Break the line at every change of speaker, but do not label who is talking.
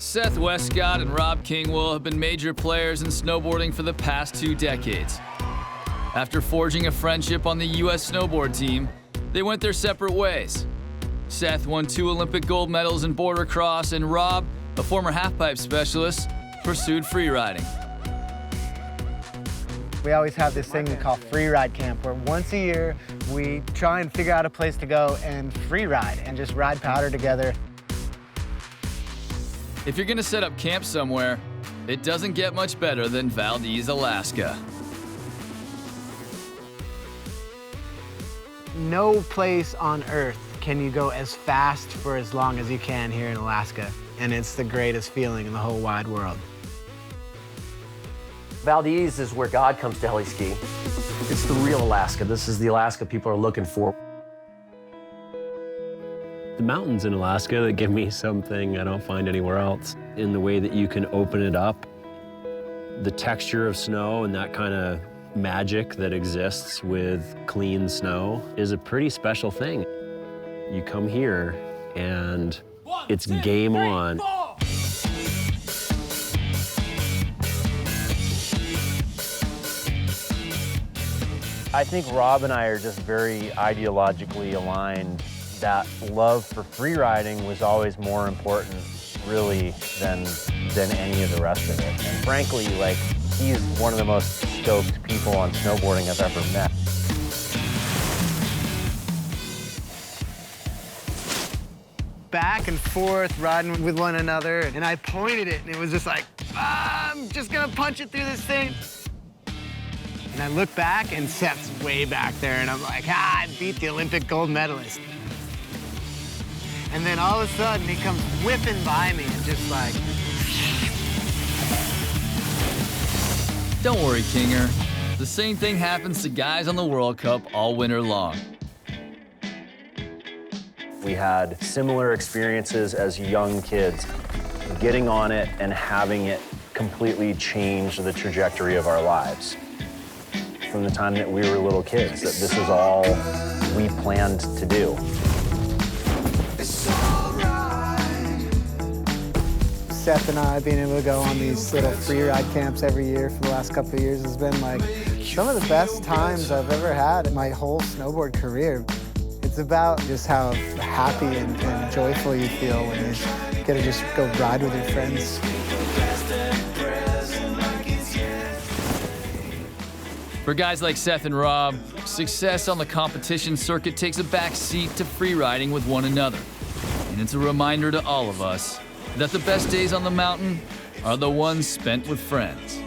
Seth Westcott and Rob Kingwill have been major players in snowboarding for the past 2 decades. After forging a friendship on the U.S. snowboard team, they went their separate ways. Seth won 2 Olympic gold medals in border cross, and Rob, a former halfpipe specialist, pursued freeriding.
We always have this thing we call free ride camp, where once a year we try and figure out a place to go and free ride and just ride powder together.
If you're gonna set up camp somewhere, it doesn't get much better than Valdez, Alaska.
No place on earth can you go as fast for as long as you can here in Alaska, and it's the greatest feeling in the whole wide world.
Valdez is where God comes to heli ski. It's the real Alaska. This is the Alaska people are looking for.
The mountains in Alaska that give me something I don't find anywhere else. In the way that you can open it up, the texture of snow and that kind of magic that exists with clean snow is a pretty special thing. You come here and it's game on.
I think Rob and I are just very ideologically aligned. That love for free riding was always more important, really, than any of the rest of it. And frankly, like, he's one of the most stoked people on snowboarding I've ever met.
Back and forth, riding with one another, and I pointed it, and it was just like, I'm just gonna punch it through this thing. And I look back, and Seth's way back there, and I'm like, I beat the Olympic gold medalist. And then all of a sudden, he comes whipping by me and just like...
Don't worry, Kinger. The same thing happens to guys on the World Cup all winter long.
We had similar experiences as young kids, getting on it and having it completely change the trajectory of our lives. From the time that we were little kids, that this is all we planned to do.
Seth and I being able to go on these little free ride camps every year for the last couple of years has been like some of the best times I've ever had in my whole snowboard career. It's about just how happy and joyful you feel when you get to just go ride with your friends.
For guys like Seth and Rob, success on the competition circuit takes a back seat to freeriding with one another. And it's a reminder to all of us that the best days on the mountain are the ones spent with friends.